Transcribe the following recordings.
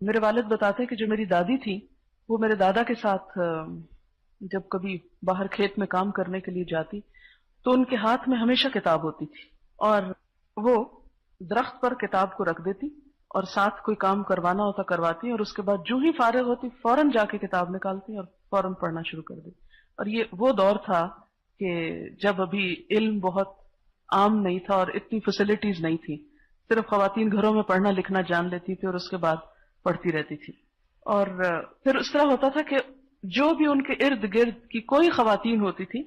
میرے والد بتاتے کہ جو میری دادی تھی وہ میرے دادا کے ساتھ جب کبھی باہر کھیت میں کام کرنے کے لیے جاتی تو ان کے ہاتھ میں ہمیشہ کتاب ہوتی تھی، اور وہ درخت پر کتاب کو رکھ دیتی اور ساتھ کوئی کام کروانا ہوتا کرواتی، اور اس کے بعد جو ہی فارغ ہوتی فوراً جا کے کتاب نکالتی اور فوراً پڑھنا شروع کر دیتی۔ اور یہ وہ دور تھا کہ جب ابھی علم بہت عام نہیں تھا اور اتنی فیسلٹیز نہیں تھی، صرف خواتین گھروں میں پڑھنا لکھنا جان لیتی تھی اور اس کے بعد پڑھتی رہتی تھی۔ اور پھر اس طرح ہوتا تھا کہ جو بھی ان کے ارد گرد کی کوئی خواتین ہوتی تھی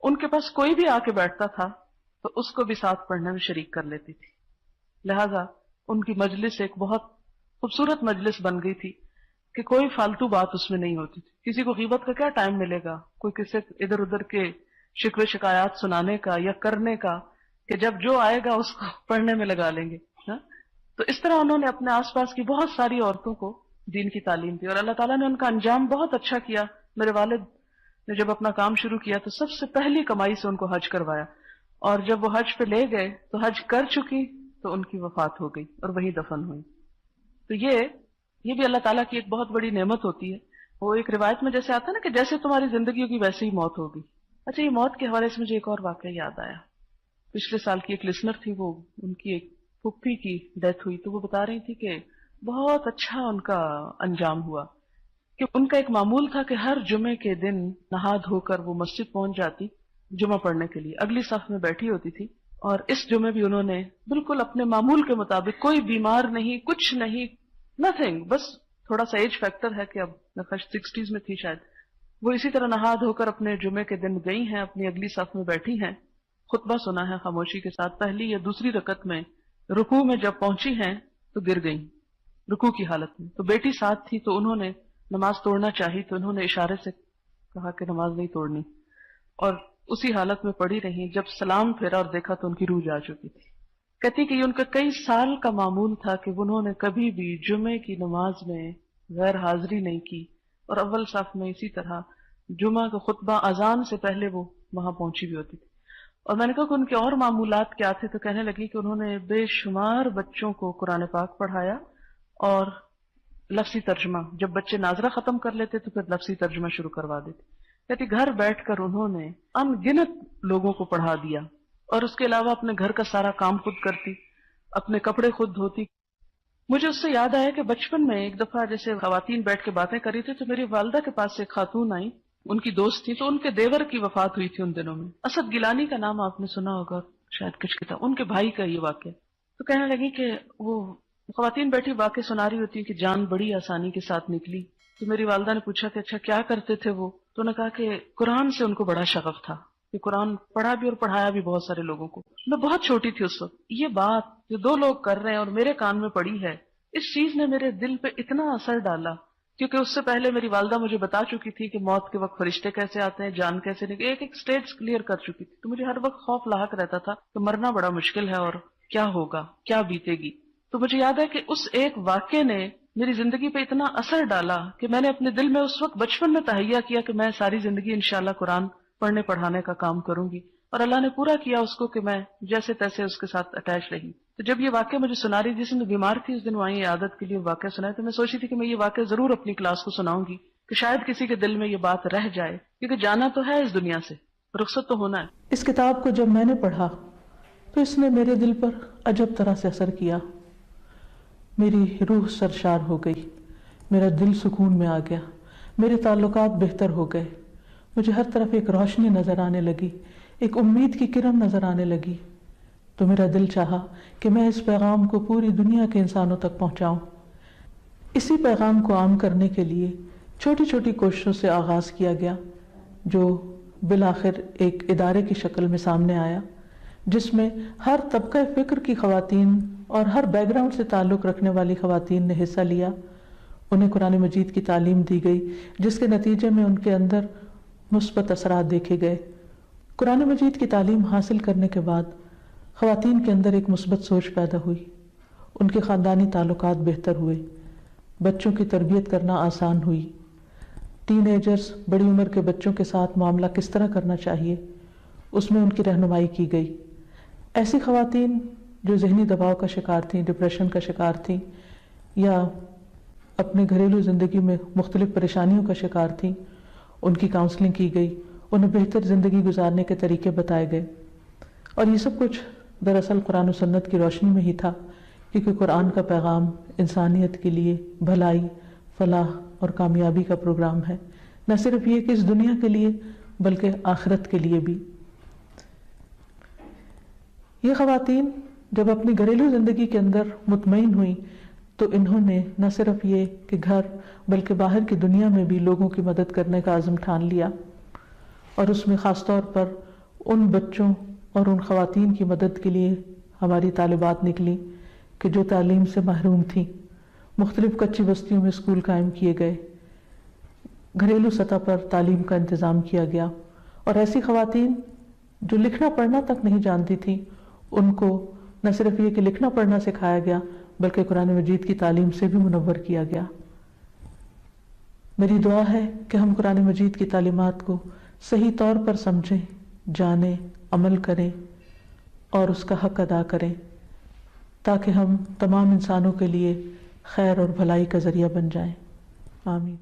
ان کے پاس کوئی بھی آ کے بیٹھتا تھا تو اس کو بھی ساتھ پڑھنے میں شریک کر لیتی تھی، لہذا ان کی مجلس ایک بہت خوبصورت مجلس بن گئی تھی کہ کوئی فالتو بات اس میں نہیں ہوتی تھی۔ کسی کو غیبت کا کیا ٹائم ملے گا، کوئی کسی ادھر ادھر کے شکوے شکایات سنانے کا یا کرنے کا، کہ جب جو آئے گا اس کو پڑھنے میں لگا لیں گے۔ تو اس طرح انہوں نے اپنے آس پاس کی بہت ساری عورتوں کو دین کی تعلیم دی، اور اللہ تعالیٰ نے ان کا انجام بہت اچھا کیا۔ میرے والد نے جب اپنا کام شروع کیا تو سب سے پہلی کمائی سے ان کو حج کروایا، اور جب وہ حج پہ لے گئے تو حج کر چکی تو ان کی وفات ہو گئی اور وہیں دفن ہوئی۔ تو یہ بھی اللہ تعالیٰ کی ایک بہت بڑی نعمت ہوتی ہے۔ وہ ایک روایت میں جیسے آتا ہے نا کہ جیسے تمہاری زندگی ہوگی ویسے ہی موت ہوگی۔ اچھا، یہ موت کے حوالے سے مجھے ایک اور واقعہ یاد آیا۔ پچھلے سال کی ایک لسنر تھی، وہ ان کی ایک پھپھی کی ڈیتھ ہوئی، تو وہ بتا رہی تھی کہ بہت اچھا ان کا انجام ہوا، کہ ان کا ایک معمول تھا کہ ہر جمعے کے دن نہا دھو کر وہ مسجد پہنچ جاتی جمعہ پڑھنے کے لیے، اگلی صف میں بیٹھی ہوتی تھی، اور اس جمعے بھی انہوں نے بالکل اپنے معمول کے مطابق، کوئی بیمار نہیں، کچھ نہیں، نتھنگ، بس تھوڑا سا ایج فیکٹر ہے کہ اب 60s میں تھی شاید، وہ اسی طرح نہا دھو کر اپنے جمعے کے دن گئی ہیں، اپنی اگلی صف میں بیٹھی ہیں، خطبہ سنا ہے خاموشی کے ساتھ۔ پہلی یا دوسری رکعت میں رکوع میں جب پہنچی ہیں تو گر گئیں رکوع کی حالت میں، تو بیٹی ساتھ تھی تو انہوں نے نماز توڑنا چاہی تو انہوں نے اشارے سے کہا کہ نماز نہیں توڑنی، اور اسی حالت میں پڑی رہی۔ جب سلام پھیرا اور دیکھا تو ان کی روح جا چکی تھی۔ کہتی کہ یہ ان کا کئی سال کا معمول تھا کہ انہوں نے کبھی بھی جمعے کی نماز میں غیر حاضری نہیں کی، اور اول صف میں اسی طرح جمعہ کا خطبہ اذان سے پہلے وہ وہاں پہنچی بھی ہوتی تھی۔ اور میں نے کہا کہ ان کے اور معمولات کیا تھے، تو کہنے لگی کہ انہوں نے بے شمار بچوں کو قرآن پاک پڑھایا، اور لفظی ترجمہ، جب بچے ناظرہ ختم کر لیتے تو پھر لفظی ترجمہ شروع کروا دیتے۔ کہتی گھر بیٹھ کر انہوں نے ان گنت لوگوں کو پڑھا دیا، اور اس کے علاوہ اپنے گھر کا سارا کام خود کرتی، اپنے کپڑے خود دھوتی۔ مجھے اس سے یاد آیا کہ بچپن میں ایک دفعہ جیسے خواتین بیٹھ کے باتیں کری تھی تو میری والدہ کے پاس سے ایک خاتون آئی، ان کی دوست تھی، تو ان کے دیور کی وفات ہوئی تھی ان دنوں میں۔ اسد گیلانی کا نام آپ نے سنا ہوگا شاید کچھ کتاب، ان کے بھائی کا یہ واقعہ۔ تو کہنے لگی کہ وہ خواتین بیٹھی واقع سنا رہی ہوتی کہ جان بڑی آسانی کے ساتھ نکلی۔ تو میری والدہ نے پوچھا کہ اچھا کیا کرتے تھے وہ، تو انہوں نے کہا کہ قرآن سے ان کو بڑا شغف تھا، کہ قرآن پڑھا بھی اور پڑھایا بھی بہت سارے لوگوں کو۔ میں بہت چھوٹی تھی اس وقت، یہ بات جو دو لوگ کر رہے ہیں اور میرے کان میں پڑی ہے، اس چیز نے میرے دل پہ اتنا اثر ڈالا، کیونکہ اس سے پہلے میری والدہ مجھے بتا چکی تھی کہ موت کے وقت فرشتے کیسے آتے ہیں، جان کیسے نکلے، ایک ایک سٹیٹس کلیئر کر چکی تھی۔ تو مجھے ہر وقت خوف لاحق رہتا تھا کہ مرنا بڑا مشکل ہے اور کیا ہوگا، کیا بیتے گی۔ تو مجھے یاد ہے کہ اس ایک واقعے نے میری زندگی پہ اتنا اثر ڈالا کہ میں نے اپنے دل میں اس وقت بچپن میں تہیہ کیا کہ میں ساری زندگی انشاءاللہ قرآن پڑھنے پڑھانے کا کام کروں گی، اور اللہ نے پورا کیا اس کو کہ میں جیسے تیسے اس کے ساتھ اٹیچ رہی۔ تو جب یہ واقعہ مجھے سنا رہی، جس دن بیمار تھی اس دن وہ آئی عیادت کے لیے واقعہ سنایا، تو میں سوچی تھی کہ میں یہ واقعہ ضرور اپنی کلاس کو سناؤں گی کہ شاید کسی کے دل میں یہ بات رہ جائے، کیونکہ جانا تو ہے اس دنیا سے، رخصت تو ہونا ہے۔ اس کتاب کو جب میں نے پڑھا تو اس نے میرے دل پر عجب طرح سے اثر کیا، میری روح سرشار ہو گئی، میرا دل سکون میں آ گیا، میرے تعلقات بہتر ہو گئے، مجھے ہر طرف ایک روشنی نظر آنے لگی، ایک امید کی کرن نظر آنے لگی۔ تو میرا دل چاہا کہ میں اس پیغام کو پوری دنیا کے انسانوں تک پہنچاؤں۔ اسی پیغام کو عام کرنے کے لیے چھوٹی چھوٹی کوششوں سے آغاز کیا گیا، جو بالآخر ایک ادارے کی شکل میں سامنے آیا، جس میں ہر طبقہ فکر کی خواتین اور ہر بیک گراؤنڈ سے تعلق رکھنے والی خواتین نے حصہ لیا۔ انہیں قرآن مجید کی تعلیم دی گئی، جس کے نتیجے میں ان کے اندر مثبت اثرات دیکھے گئے۔ قرآن مجید کی تعلیم حاصل کرنے کے بعد خواتین کے اندر ایک مثبت سوچ پیدا ہوئی، ان کے خاندانی تعلقات بہتر ہوئے، بچوں کی تربیت کرنا آسان ہوئی، ٹین ایجرز بڑی عمر کے بچوں کے ساتھ معاملہ کس طرح کرنا چاہیے اس میں ان کی رہنمائی کی گئی۔ ایسی خواتین جو ذہنی دباؤ کا شکار تھیں، ڈپریشن کا شکار تھیں، یا اپنے گھریلو زندگی میں مختلف پریشانیوں کا شکار تھیں، ان کی کاؤنسلنگ کی گئی، انہیں بہتر زندگی گزارنے کے طریقے بتائے گئے، اور یہ سب کچھ دراصل قرآن و سنت کی روشنی میں ہی تھا، کیونکہ قرآن کا پیغام انسانیت کے لیے بھلائی، فلاح اور کامیابی کا پروگرام ہے، نہ صرف یہ کہ اس دنیا کے لیے بلکہ آخرت کے لیے بھی۔ یہ خواتین جب اپنی گھریلو زندگی کے اندر مطمئن ہوئیں تو انہوں نے نہ صرف یہ کہ گھر بلکہ باہر کی دنیا میں بھی لوگوں کی مدد کرنے کا عزم ٹھان لیا، اور اس میں خاص طور پر ان بچوں اور ان خواتین کی مدد کے لیے ہماری طالبات نکلی کہ جو تعلیم سے محروم تھیں۔ مختلف کچی بستیوں میں اسکول قائم کیے گئے، گھریلو سطح پر تعلیم کا انتظام کیا گیا، اور ایسی خواتین جو لکھنا پڑھنا تک نہیں جانتی تھیں ان کو نہ صرف یہ کہ لکھنا پڑھنا سکھایا گیا بلکہ قرآن مجید کی تعلیم سے بھی منور کیا گیا۔ میری دعا ہے کہ ہم قرآن مجید کی تعلیمات کو صحیح طور پر سمجھیں، جانیں، عمل کریں اور اس کا حق ادا کریں، تاکہ ہم تمام انسانوں کے لیے خیر اور بھلائی کا ذریعہ بن جائیں۔ آمین۔